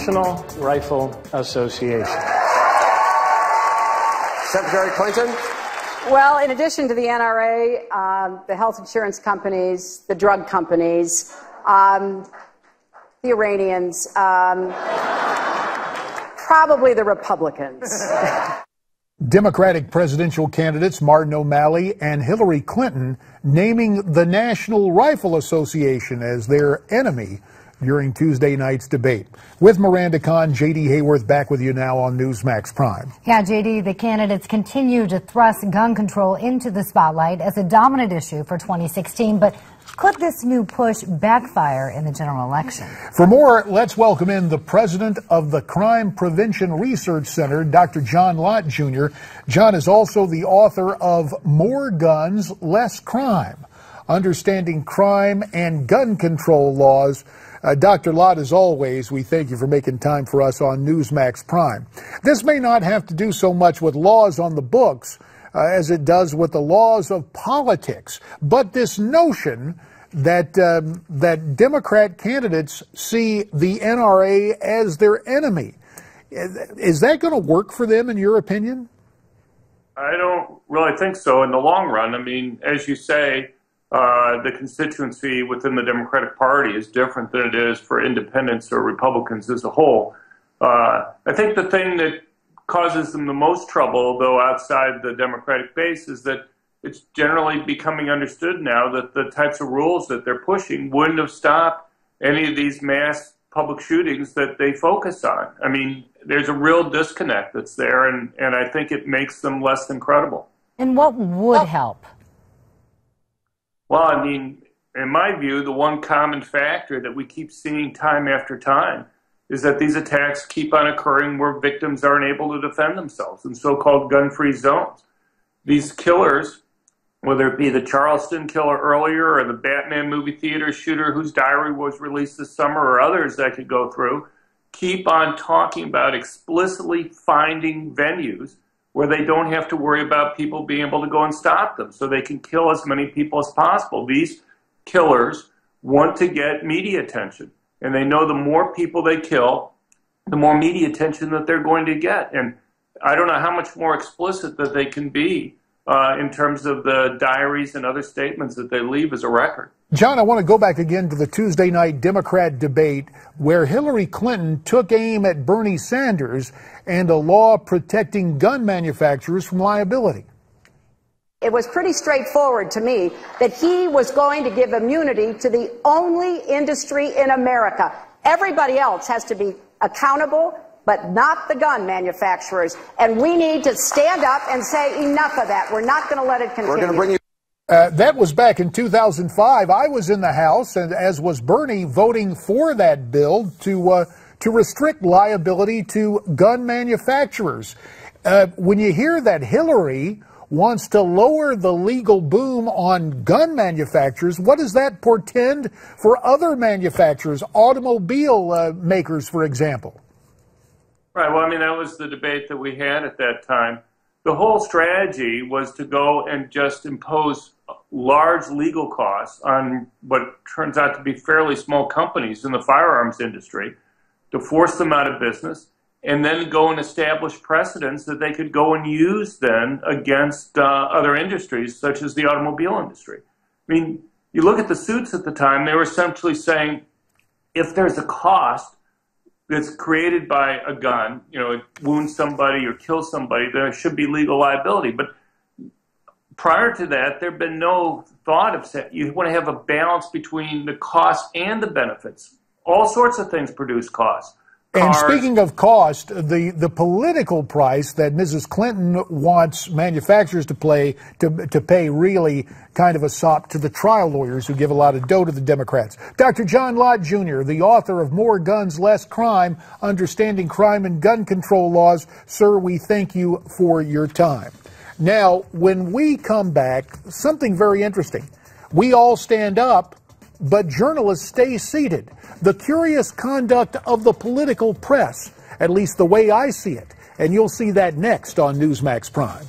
National Rifle Association. Secretary Clinton? Well, in addition to the NRA, the health insurance companies, the drug companies, the Iranians, probably the Republicans. Democratic presidential candidates Martin O'Malley and Hillary Clinton naming the National Rifle Association as their enemy during Tuesday night's debate. With Miranda Khan, J.D. Hayworth back with you now on Newsmax Prime. Yeah, J.D., the candidates continue to thrust gun control into the spotlight as a dominant issue for 2016, but could this new push backfire in the general election? For more, let's welcome in the president of the Crime Prevention Research Center, Dr. John Lott, Jr. John is also the author of More Guns, Less Crime, Understanding Crime and Gun Control Laws. Dr. Lott, as always, we thank you for making time for us on Newsmax Prime. This may not have to do so much with laws on the books as it does with the laws of politics, but this notion that that Democrat candidates see the NRA as their enemy, is that going to work for them, in your opinion? I don't really think so in the long run. I mean, as you say, the constituency within the Democratic Party is different than it is for independents or Republicans as a whole. I think the thing that causes them the most trouble, though, outside the Democratic base, is that it's generally becoming understood now that the types of rules that they're pushing wouldn't have stopped any of these mass public shootings that they focus on. I mean, there's a real disconnect that's there, and I think it makes them less than credible. And what would help? Well, I mean, in my view, the one common factor that we keep seeing time after time is that these attacks keep on occurring where victims aren't able to defend themselves in so-called gun-free zones. These killers, whether it be the Charleston killer earlier or the Batman movie theater shooter whose diary was released this summer or others that could go through, keep on talking about explicitly finding venues where they don't have to worry about people being able to go and stop them so they can kill as many people as possible. These killers want to get media attention, and they know the more people they kill, the more media attention that they're going to get. And I don't know how much more explicit that they can be in terms of the diaries and other statements that they leave as a record. John, I want to go back again to the Tuesday night Democrat debate where Hillary Clinton took aim at Bernie Sanders and a law protecting gun manufacturers from liability. It was pretty straightforward to me that he was going to give immunity to the only industry in America. Everybody else has to be accountable, but not the gun manufacturers. And we need to stand up and say enough of that. We're not going to let it continue. We're going to bring you. That was back in 2005. I was in the House, and as was Bernie, voting for that bill to restrict liability to gun manufacturers. When you hear that Hillary wants to lower the legal boom on gun manufacturers, what does that portend for other manufacturers, automobile makers, for example? Right. Well, I mean, that was the debate that we had at that time. The whole strategy was to go and just impose large legal costs on what turns out to be fairly small companies in the firearms industry, to force them out of business, and then go and establish precedents that they could go and use then against other industries, such as the automobile industry. I mean, you look at the suits at the time, they were essentially saying, if there's a cost that's created by a gun, you know, it wounds somebody or kills somebody, there should be legal liability. But prior to that, there had been no thought of saying you want to have a balance between the costs and the benefits. All sorts of things produce costs. And speaking of cost, the political price that Mrs. Clinton wants manufacturers to pay really kind of a sop to the trial lawyers who give a lot of dough to the Democrats. Dr. John Lott, Jr., the author of More Guns, Less Crime, Understanding Crime and Gun Control Laws. Sir, we thank you for your time. Now, when we come back, something very interesting. We all stand up, but journalists stay seated. The curious conduct of the political press, at least the way I see it. And you'll see that next on Newsmax Prime.